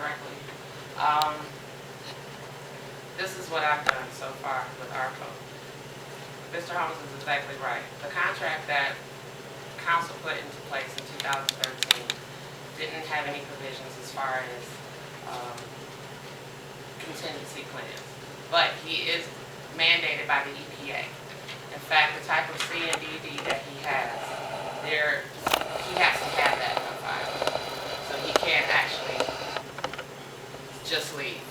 correctly. This is what I've done so far with ARCO. Mr. Holmes is exactly right. The contract that council put into place in 2013 didn't have any provisions as far as contingency plans, but he is mandated by the EPA. In fact, the type of CNDD that he has, he has to have that in the file, so he can't actually just leave.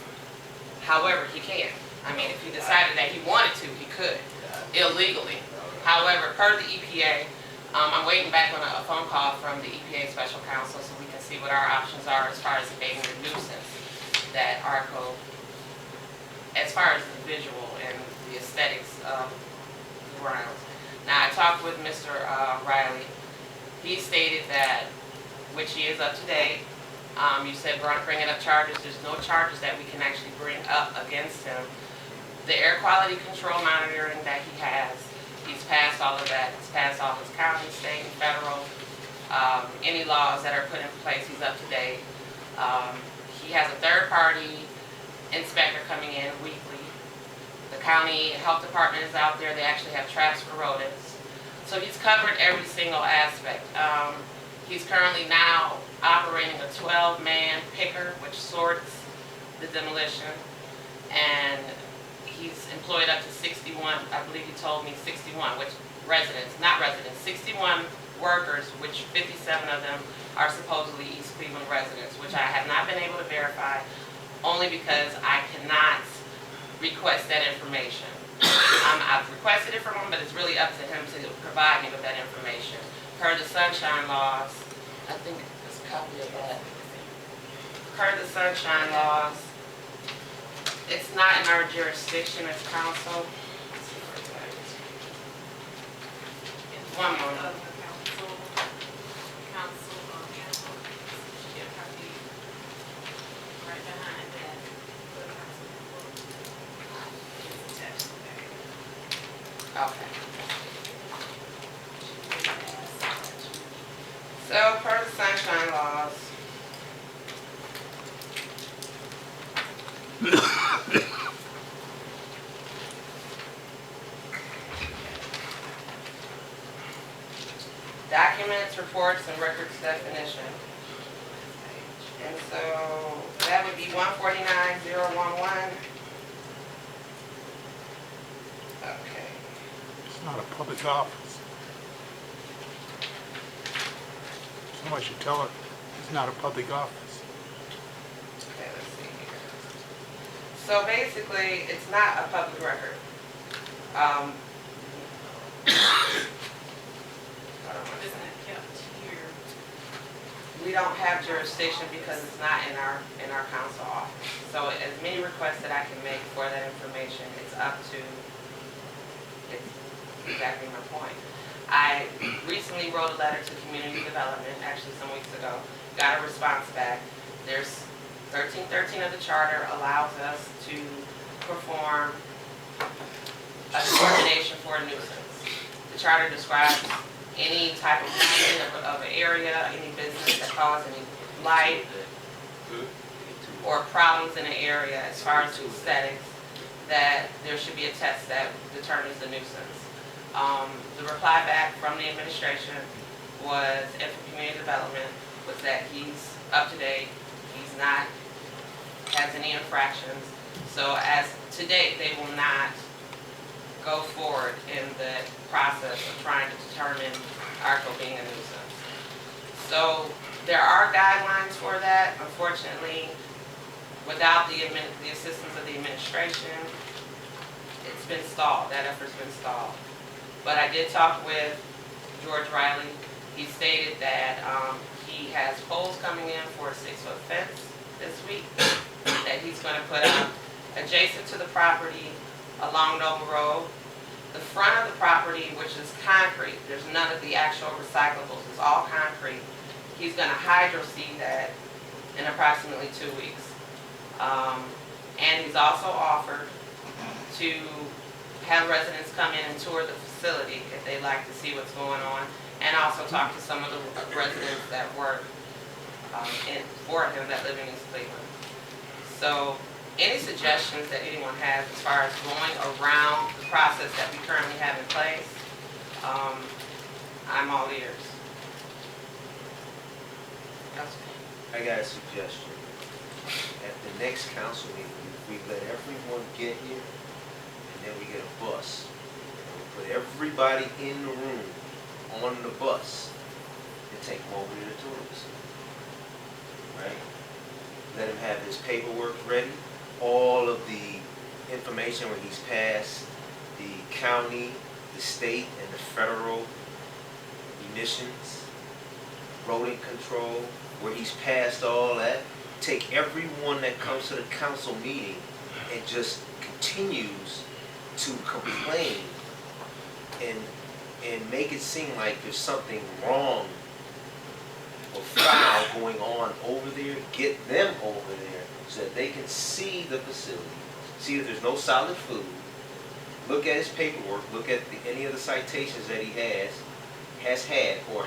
However, he can. I mean, if he decided that he wanted to, he could, illegally. However, per the EPA, I'm waiting back on a phone call from the EPA Special Counsel so we can see what our options are as far as abating the nuisance that ARCO, as far as the visual and the aesthetics of the grounds. Now, I talked with Mr. Riley. He stated that, which he is up to date. You said bringing up charges. There's no charges that we can actually bring up against him. The air quality control monitoring that he has, he's passed all of that. He's passed all his county, state, and federal. Any laws that are put in place, he's up to date. He has a third-party inspector coming in weekly. The county health department is out there. They actually have traps for rodents. So he's covered every single aspect. He's currently now operating a 12-man picker, which sorts the demolition, and he's employed up to 61, I believe he told me 61, which residents, not residents, 61 workers, which 57 of them are supposedly East Cleveland residents, which I have not been able to verify, only because I cannot request that information. I've requested it from him, but it's really up to him to provide me with that information. Per the sunshine laws, I think there's a copy of that. Per the sunshine laws, it's not in our jurisdiction as council. One moment. Okay. So, per the sunshine laws, documents, reports, and records definition. And so that would be 149.011. Okay. It's not a public office. Somebody should tell her it's not a public office. Okay, let's see here. So basically, it's not a public record. Isn't it kept here? We don't have jurisdiction because it's not in our council office. So as many requests that I can make for that information, it's up to, it's exactly my point. I recently wrote a letter to community development, actually some weeks ago, got a response back. There's 1313 of the charter allows us to perform a determination for a nuisance. The charter describes any type of of an area, any business that cause any blight or problems in an area as far as aesthetics, that there should be a test that determines the nuisance. The reply back from the administration was, and from community development, was that he's up to date, he's not, has any infractions. So as to date, they will not go forward in the process of trying to determine ARCO being a nuisance. So there are guidelines for that. Unfortunately, without the assistance of the administration, it's been stalled. That effort's been stalled. But I did talk with George Riley. He stated that he has poles coming in for a 6-foot fence this week that he's going to put up adjacent to the property along Noble Road. The front of the property, which is concrete, there's none of the actual recyclables, it's all concrete. He's going to hydro seed that in approximately 2 weeks. And he's also offered to have residents come in and tour the facility if they'd like to see what's going on, and also talk to some of the residents that work for him that live in East Cleveland. So any suggestions that anyone has as far as going around the process that we currently have in place, I'm all ears. I got a suggestion. At the next council meeting, we let everyone get here, and then we get a bus. And we put everybody in the room on the bus and take them over to the tourists. Right? Let him have his paperwork ready, all of the information when he's passed the county, the state, and the federal emissions, rodent control, where he's passed all that. Take everyone that comes to the council meeting and just continues to complain and make it seem like there's something wrong or foul going on over there. Get them over there so that they can see the facility, see that there's no solid food, look at his paperwork, look at any of the citations that he has had or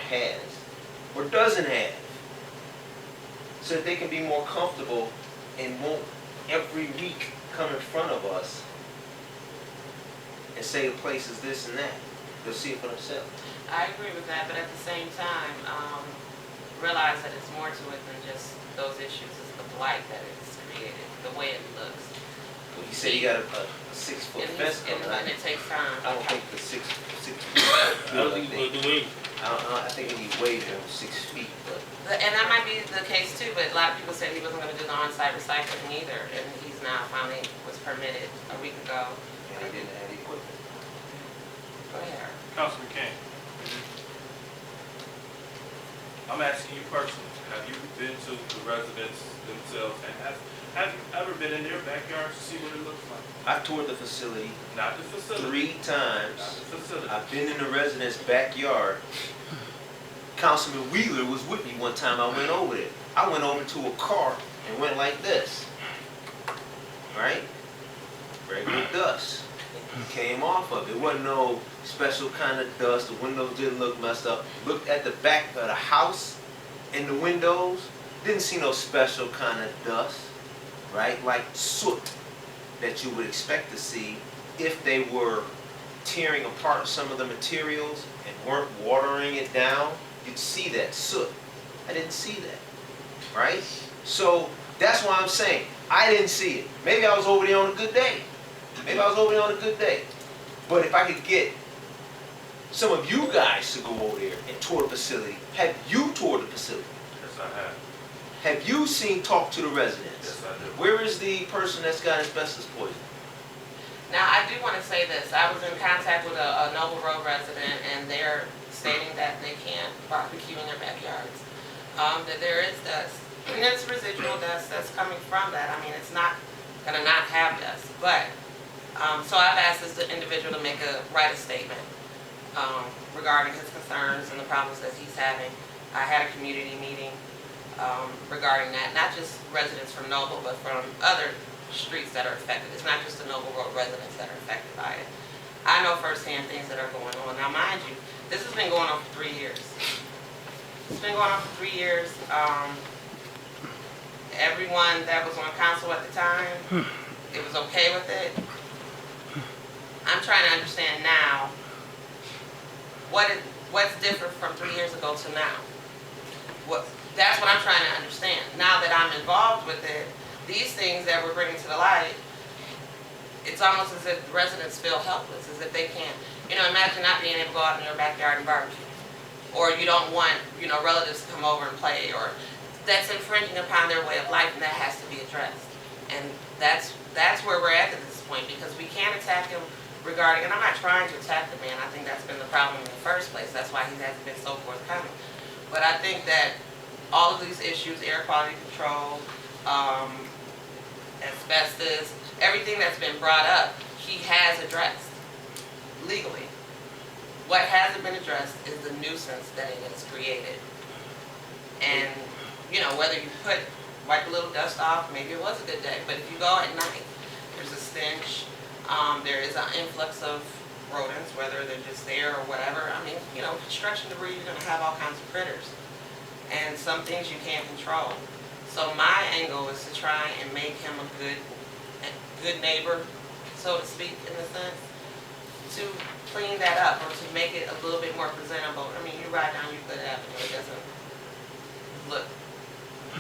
doesn't have, so that they can be more comfortable and won't every week come in front of us and say the place is this and that. They'll see it for themselves. I agree with that, but at the same time, realize that it's more to it than just those issues. It's the blight that it's created, the way it looks. Well, he said he got a 6-foot fence coming out. And it takes time. I don't think the 6 feet. I think he waited him 6 feet, but. And that might be the case too, but a lot of people said he wasn't going to do the on-site recycling either, and he's now finally was permitted a week ago. And he didn't have the equipment. Go ahead. Councilman King, I'm asking you personally, have you been to the residents themselves, and have you ever been in their backyard to see what it looks like? I've toured the facility Not the facility. 3 times. Not the facility. I've been in the resident's backyard. Councilman Wheeler was with me one time. I went over there. I went over to a car and went like this. Right? Regular dust. Came off of it. It wasn't no special kind of dust. The windows didn't look messed up. Looked at the back of the house and the windows. Didn't see no special kind of dust. Right? Like soot that you would expect to see if they were tearing apart some of the materials and weren't watering it down. You'd see that soot. I didn't see that. Right? So that's why I'm saying I didn't see it. Maybe I was over there on a good day. Maybe I was over there on a good day. But if I could get some of you guys to go over there and tour the facility, have you toured the facility? Yes, I have. Have you talked to the residents? Yes, I do. Where is the person that's got asbestos poison? Now, I do want to say this. I was in contact with a Noble Road resident, and they're stating that they can't barbecue in their backyards. That there is dust. And there's residual dust that's coming from that. I mean, it's not going to not have dust. But, so I've asked this individual to write a statement regarding his concerns and the problems that he's having. I had a community meeting regarding that. Not just residents from Noble, but from other streets that are affected. It's not just the Noble Road residents that are affected by it. I know firsthand things that are going on. Now, mind you, this has been going on for 3 years. It's been going on for 3 years. Everyone that was on council at the time, it was okay with it. I'm trying to understand now what's different from 3 years ago to now. That's what I'm trying to understand. Now that I'm involved with it, these things that we're bringing to the light, it's almost as if residents feel helpless, as if they can't. Imagine not being able to go out in your backyard and barbecue. Or you don't want, relatives to come over and play, or that's infringing upon their way of life, and that has to be addressed. And that's where we're at this point, because we can't attack him regarding, and I'm not trying to attack the man. I think that's been the problem in the first place. That's why he hasn't been so forthcoming. But I think that all of these issues, air quality control, asbestos, everything that's been brought up, he has addressed legally. What hasn't been addressed is the nuisance that it has created. And, whether you wipe a little dust off, maybe it was a good day, but if you go at night, there's a stench, there is an influx of rodents, whether they're just there or whatever. I mean, construction debris, you're going to have all kinds of critters. And some things you can't control. So my angle is to try and make him a good neighbor, so to speak, in a sense, to clean that up or to make it a little bit more presentable. I mean, you ride down Euclid Avenue, it doesn't look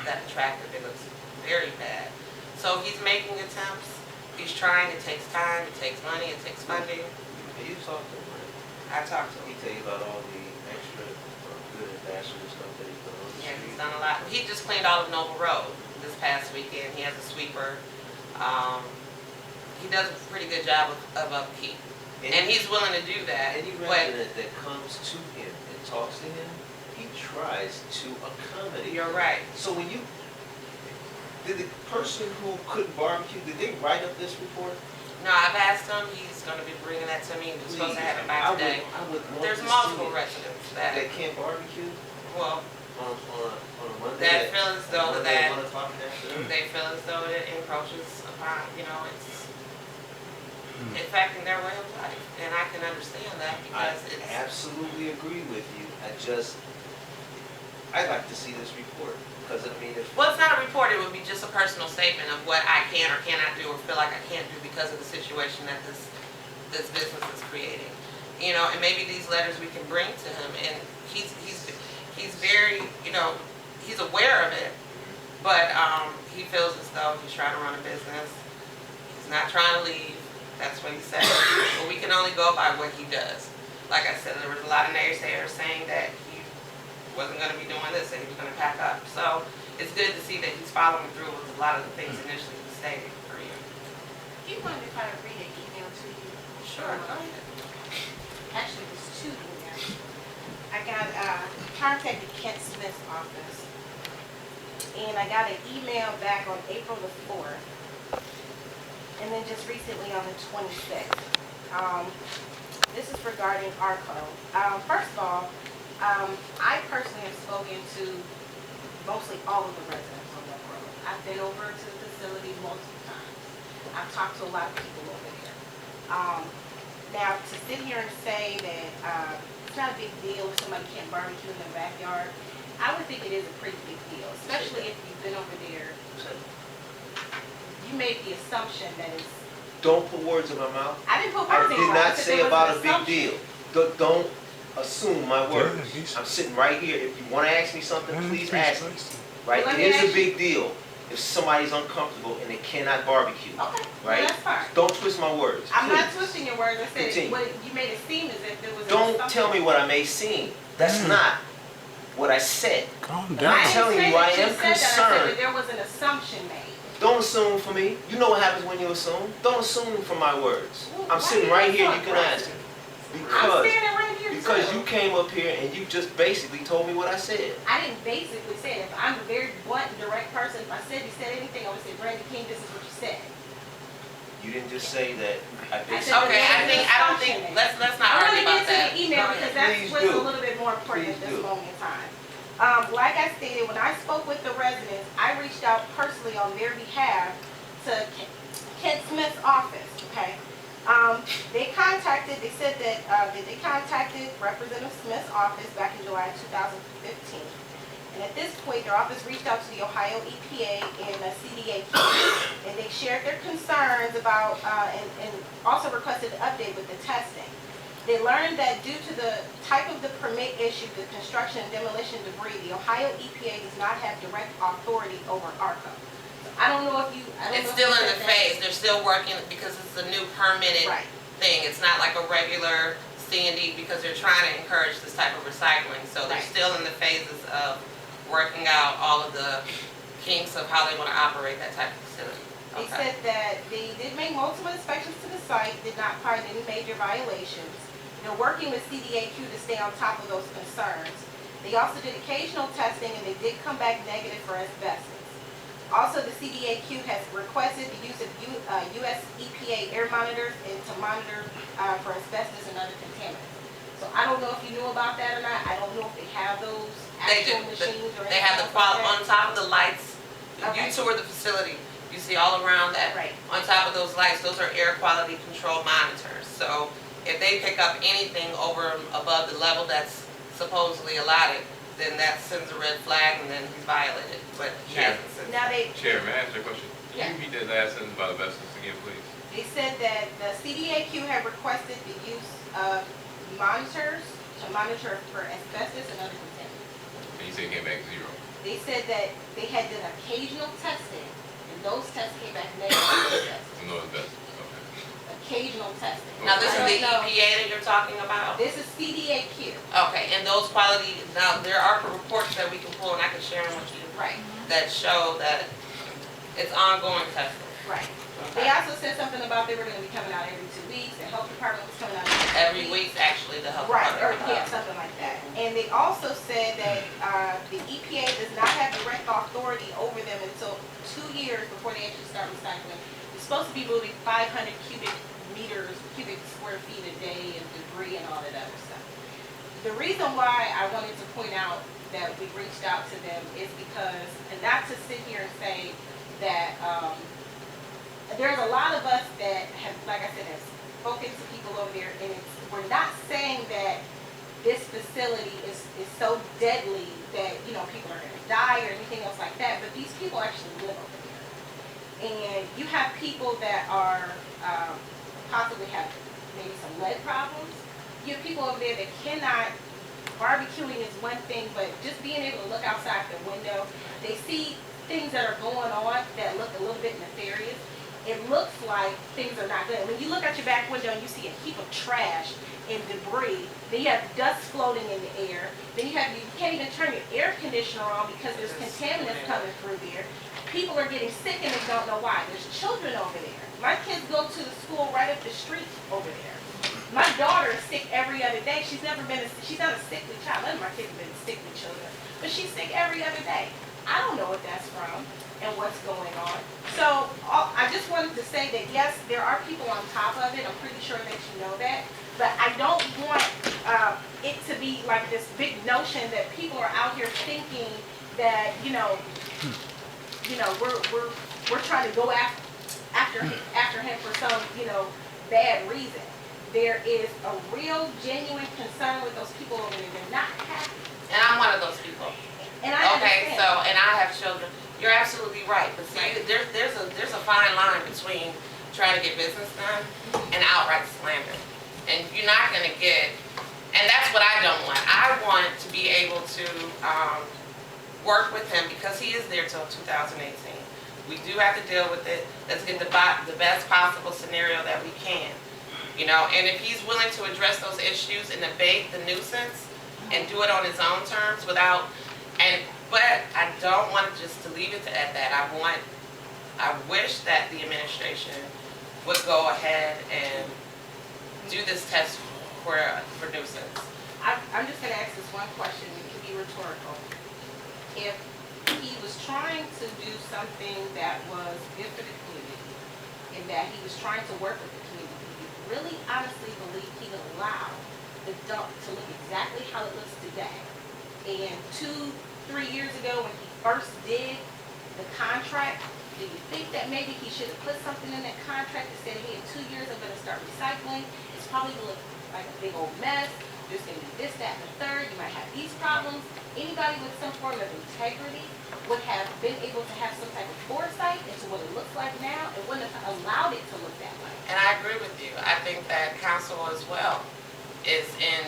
that attractive. It looks very bad. So he's making attempts. He's trying. It takes time. It takes money. It takes funding. And you talked to him, right? I talked to He him. tell you about all the extra good and bastard stuff that he's done on the Yeah, he's street. done a lot. He just cleaned all of Noble Road this past weekend. He has a sweeper. He does a pretty good job of upkeep. And he's willing to do that. Any But resident that comes to him and talks to him, he tries to accommodate. you're right. So when you, did the person who couldn't barbecue, did they write up this report? No, I've asked him. He's going to be bringing that to me. He was supposed to have it by today. I would want There's to multiple see it. residents that, That can't barbecue well, on a Monday. that feel as though Monday, that 1 o'clock in the afternoon. they feel as though it encroaches upon, it's affecting their way of life. And I can understand that I because it's, absolutely agree with you. I'd like to see this report, because I mean, if, well, it's not a report. It would be just a personal statement of what I can or cannot do or feel like I can't do because of the situation that this business is creating. And maybe these letters we can bring to him, and he's very, he's aware of it, but he feels as though he's trying to run a business. He's not trying to leave. That's what he said. But we can only go by what he does. Like I said, there was a lot of naysayers saying that he wasn't going to be doing this and he was going to pack up. So it's good to see that he's following through with a lot of the things initially he stated for you. Do you mind if I read an email to you? Sure, go ahead. Actually, there's two emails. I got contacted Kent Smith's office, and I got an email back on April the 4th, and then just recently on the 26th. This is regarding ARCO. First of all, I personally have spoken to mostly all of the residents on that road. I've been over to the facility multiple times. I've talked to a lot of people over there. Now, to sit here and say that it's not a big deal if somebody can't barbecue in their backyard, I would think it is a pretty big deal, especially if you've been over there. You made the assumption that it's, don't put words in my mouth. I didn't put I words in did your mouth. not I said say there was about an a big assumption. deal. Don't assume my words. Yeah, he's- I'm sitting right here. If you want to ask me something, please ask me. Right? Well, let It me is a ask big deal if somebody's uncomfortable and they cannot barbecue. Okay, well, Right? that's fine. Don't twist my words. I'm not please. twisting your words. I said, Continue. what you made it seem as if there was an Don't assumption. tell me what I may seem. That's not what I said. Calm I'm down. telling you, I am I said concerned. that there was an assumption made. Don't assume for me. You know what happens when you assume. Don't assume from my words. Well, I'm why sitting you right so here. You can ask aggressive? me. I'm Because standing right here Because too. you came up here and you just basically told me what I said. I didn't basically say it. If I'm a very blunt and direct person, if I said you said anything, I would say, Brandy King, this is what you said. You didn't just say that. I said basically. Okay, I don't assumption. think, let's not I argue want about to that. get to the email because that's Please what's do. a little bit more important at Please this do. moment in time. Like I stated, when I spoke with the residents, I reached out personally on their behalf to Kent Smith's office, okay? They said that they contacted Representative Smith's office back in July 2015. And at this point, their office reached out to the Ohio EPA and CDAQ, and they shared their concerns about, and also requested an update with the testing. They learned that due to the type of the permit issue, the construction and demolition debris, the Ohio EPA does not have direct authority over ARCO. I don't know if you, I don't know It's if you still in said the that. phase. They're still working because it's a new permitted Right. thing. It's not like a regular C&D because they're trying to encourage this type of recycling. So they're Right. still in the phases of working out all of the kinks of how they want to operate that type of facility. They Okay. said that they did make multiple inspections to the site, did not find any major violations. They're working with CDAQ to stay on top of those concerns. They also did occasional testing and they did come back negative for asbestos. Also, the CDAQ has requested the use of US EPA air monitors and to monitor for asbestos and other contaminants. So I don't know if you knew about that or not. I don't know if they have those They actual do. machines or anything They have the else like that. on top of the lights. Okay. You tour the facility. You see all around that. Right. On top of those lights, those are air quality control monitors. So if they pick up anything over above the level that's supposedly allotted, then that sends a red flag and then he's violated, but he Sure. hasn't since. Now Chair, may I ask you a question? Can Yeah. you read that last sentence about asbestos again, please? they said that the CDAQ had requested the use of monitors to monitor for asbestos and other contaminants. And you said it came back 0. They said that they had done occasional testing, and those tests came back negative for asbestos. So no asbestos, okay. Occasional testing. Now, this is I the don't know. EPA that you're talking about? This is CDAQ. Okay, and those quality, now, there are reports that we can pull, and I can share them with you, Right, that show that it's ongoing testing. right. They also said something about they were gonna be coming out every 2 weeks, the health department was coming out Every week, actually, the health Right, or, department. yeah, something like that. And they also said that, the EPA does not have direct authority over them until 2 years before they actually start recycling. It's supposed to be moving 500 cubic square feet a day of debris and all that other stuff. The reason why I wanted to point out that we reached out to them is because, and not to sit here and say that, there's a lot of us that have, like I said, have spoken to people over there, and we're not saying that this facility is so deadly that, people are gonna die or anything else like that, but these people actually live over there. And you have people that are, possibly have maybe some lead problems. You have people over there that cannot, barbecuing is one thing, but just being able to look outside the window, they see things that are going on that look a little bit nefarious. It looks like things are not good. When you look out your back window and you see a heap of trash and debris, then you have dust floating in the air, then you can't even turn your air conditioner on because there's contaminants coming through there. People are getting sick and they don't know why. There's children over there. My kids go to the school right up the street over there. My daughter is sick every other day. She's not a sickly child. None of my kids have been sickly children, but she's sick every other day. I don't know what that's from and what's going on. So I just wanted to say that yes, there are people on top of it. I'm pretty sure that you know that. But I don't want it to be like this big notion that people are out here thinking that, we're trying to go after him for some, bad reason. There is a real, genuine concern with those people over there. They're not happy. And I'm one of those people. And I Okay, understand. and I have children. You're absolutely right, but see, there's a fine line between trying to get business done and outright slander. And you're not gonna get, and that's what I don't want. I want to be able to work with him because he is there till 2018. We do have to deal with it. Let's get the best possible scenario that we can. And if he's willing to address those issues and abate the nuisance and do it on his own terms but I don't want just to leave it at that. I wish that the administration would go ahead and do this test for nuisance. I'm just gonna ask this one question, it can be rhetorical. If he was trying to do something that was good for the community, and that he was trying to work with the community, do you really honestly believe he would allow the dump to look exactly how it looks today? And 2-3 years ago, when he first did the contract, do you think that maybe he should have put something in that contract that said, hey, in 2 years I'm gonna start recycling, it's probably gonna look like a big old mess, there's gonna be this, that, and the third, you might have these problems. Anybody with some form of integrity would have been able to have some type of foresight into what it looks like now, and wouldn't have allowed it to look that way. And I agree with you. I think that council as well is in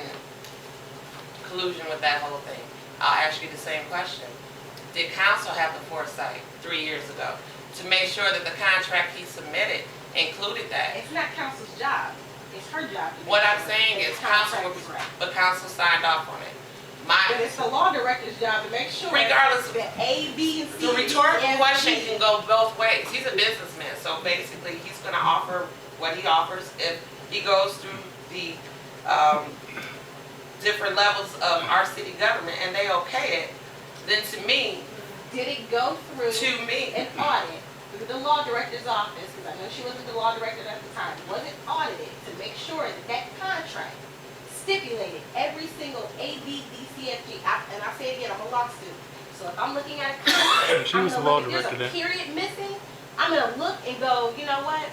collusion with that whole thing. I'll ask you the same question. Did council have the foresight 3 years ago to make sure that the contract he submitted included that? It's not council's job, it's her job. to What make I'm sure saying that is the council, contract is right. but council signed off on it. But it's the law director's job to make sure Regardless, that A, B, and C. the rhetorical and question D- can go both ways. He's a businessman, so basically he's gonna offer what he offers. If he goes through the different levels of our city government and they okay it, then to me, Did it go through an audit through the law director's office, because I know she wasn't the law director at the time, was it audited to make sure that that contract stipulated every single A, B, D, C, F, G, and I say again, I'm a law student, so if I'm looking at a contract, She was the law there's director a then. period missing, I'm gonna look and go, you know what,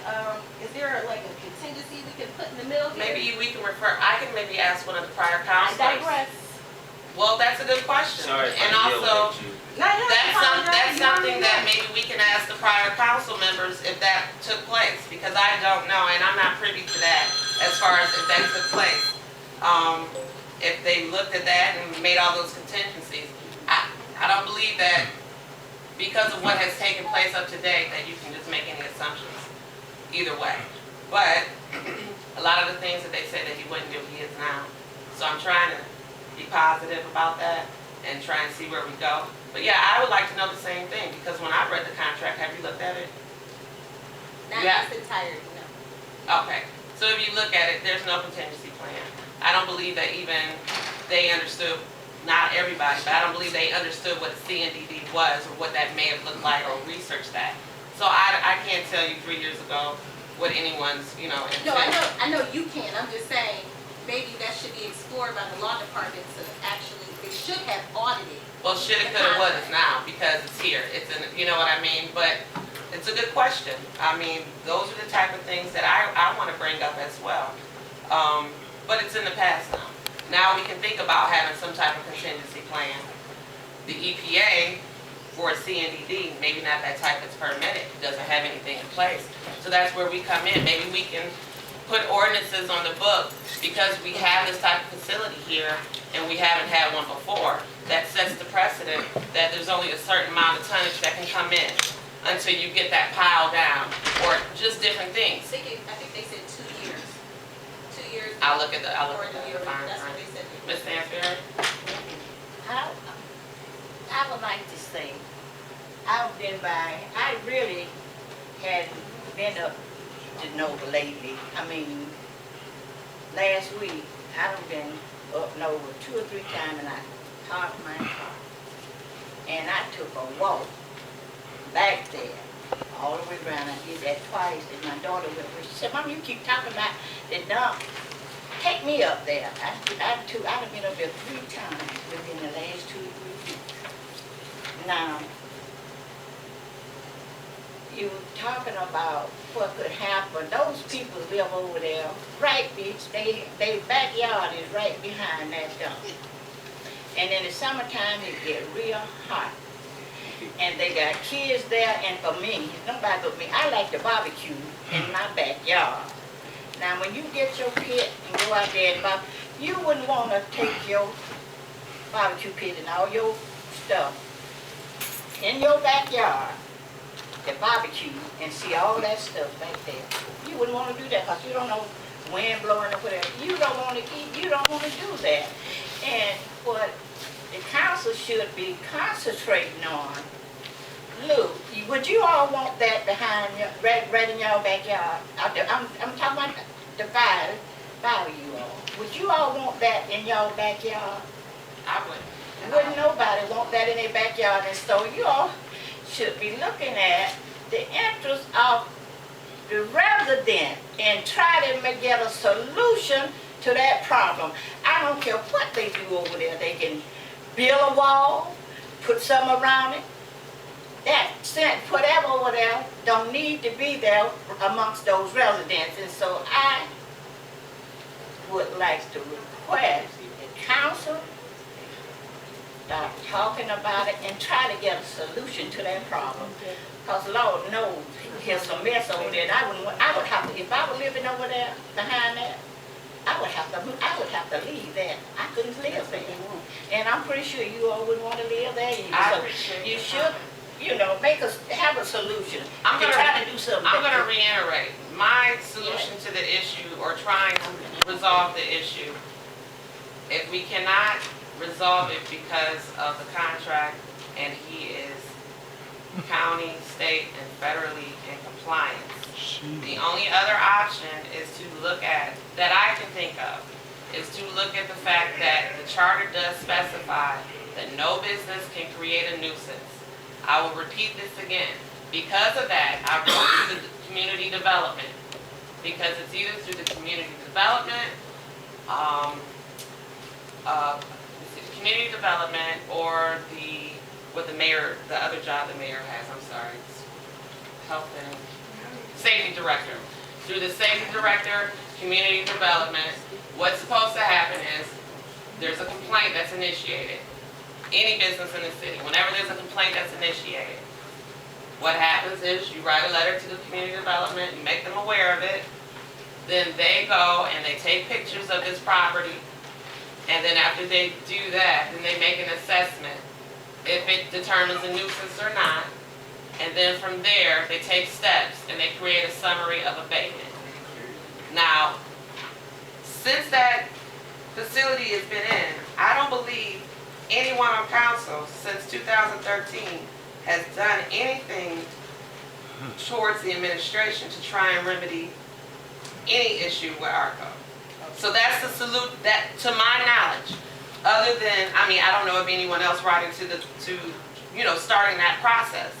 is there like a contingency we can put in the middle here? maybe we can I can maybe ask one of the prior I councilors. digress. Well, that's a good question. Sorry if And I yelled also, at you. No, you don't that's apologize. You something already that know. maybe we can ask the prior council members if that took place, because I don't know, and I'm not privy to that as far as if that took place. If they looked at that and made all those contingencies. I don't believe that because of what has taken place up to date, that you can just make any assumptions either way. But a lot of the things that they said that he wouldn't do, he is now. So I'm trying to be positive about that and try and see where we go. But yeah, I would like to know the same thing, because when I read the contract, have you looked at it? Not Yeah. this entirety, no. Okay, so if you look at it, there's no contingency plan. I don't believe that even they understood, not everybody, but I don't believe they understood what a CNDD was or what that may have looked like or researched that. So I can't tell you 3 years ago what anyone's, No, intent. I know you can. I'm just saying, maybe that should be explored by the law department to actually, they should have audited. Well, shoulda, coulda, woulda now, because it's here, it's in, you know what I mean? But it's a good question. I mean, those are the type of things that I wanna bring up as well. But it's in the past now. Now we can think about having some type of contingency plan. The EPA for a CNDD, maybe not that type that's permitted, doesn't have anything in place. So that's where we come in. Maybe we can put ordinances on the book, because we have this type of facility here and we haven't had one before, that sets the precedent that there's only a certain amount of tonnage that can come in until you get that pile down, or just different things. I think they said 2 years. 2 years. I'll look at the Or a year, fine that's what print. they said. Ms. Stansberry? I would like to say, I really had been up to Nova lately. I mean, last week, I've been up Nova 2 or 3 times, and I parked my car. And I took a walk back there, all the way around. I did that twice, and my daughter went with me. She said, Mom, you keep talking about the dump. Take me up there. I've been up there 3 times within the last 2 or 3 weeks. Now, you were talking about what could happen. Those people live over there, their backyard is right behind that dump. And in the summertime, it get real hot. And they got kids there, and for me, nobody but me, I like to barbecue in my backyard. Now, when you get your pit and go out there and barbecue, you wouldn't want to take your barbecue pit and all your stuff in your backyard, the barbecue, and see all that stuff back there. You wouldn't want to do that, because you don't know wind blowing or whatever. You don't want to eat, you don't want to do that. And what the council should be concentrating on, look, would you all want that behind your, right in your backyard? I'm talking about the five of you all. Would you all want that in your backyard? I wouldn't. Wouldn't nobody want that in their backyard? And so you all should be looking at the interest of the resident and try to get a solution to that problem. I don't care what they do over there. They can build a wall, put something around it. That whatever over there don't need to be there amongst those residents. And so I would like to request the council start talking about it and try to get a solution to that problem. Because Lord knows, there's some mess over there. And I would have to, if I were living over there behind that, I would have to leave that. I couldn't live there. And I'm pretty sure you all wouldn't want to live there either. I So appreciate you your should, have a solution. I'm to gonna- try to do something. I'm gonna reiterate, my solution to the issue, or trying to resolve the issue, if we cannot resolve it because of the contract and he is county, state, and federally in compliance, the only other option is to look at, that I can think of, is to look at the fact that the charter does specify that no business can create a nuisance. I will repeat this again. Because of that, I wrote through the community development, because it's either through the community development, community development, or what the mayor, the other job the mayor has, I'm sorry, it's health and safety director. Through the safety director, community development, what's supposed to happen is there's a complaint that's initiated, any business in the city, whenever there's a complaint that's initiated, what happens is you write a letter to the community development, you make them aware of it, then they go and they take pictures of this property, and then after they do that, then they make an assessment if it determines a nuisance or not, and then from there, they take steps and they create a summary of abatement. Now, since that facility has been in, I don't believe anyone on council since 2013 has done anything towards the administration to try and remedy any issue with ARCO. So that's the salute, that, to my knowledge, other than, I mean, I don't know of anyone else writing starting that process.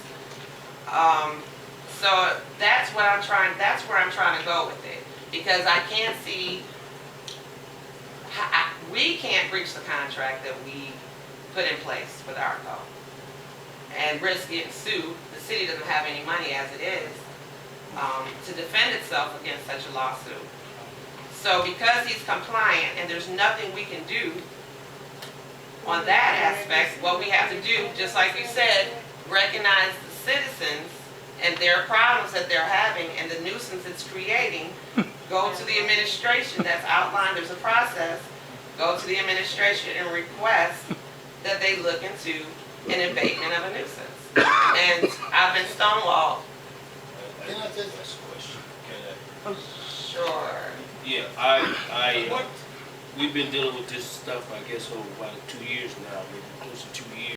So that's where I'm trying to go with it, because I can't see, we can't breach the contract that we put in place with ARCO and risk getting sued. The city doesn't have any money as it is to defend itself against such a lawsuit. So because he's compliant and there's nothing we can do on that aspect, what we have to do, just like you said, recognize the citizens and their problems that they're having and the nuisance it's creating, go to the administration that's outlined, there's a process, go to the administration and request that they look into an abatement of a nuisance. And I've been stonewalled. Can I just ask a question? Can I? Sure. Yeah, we've been dealing with this stuff, I guess, over about 2 years now, maybe close to 2 years.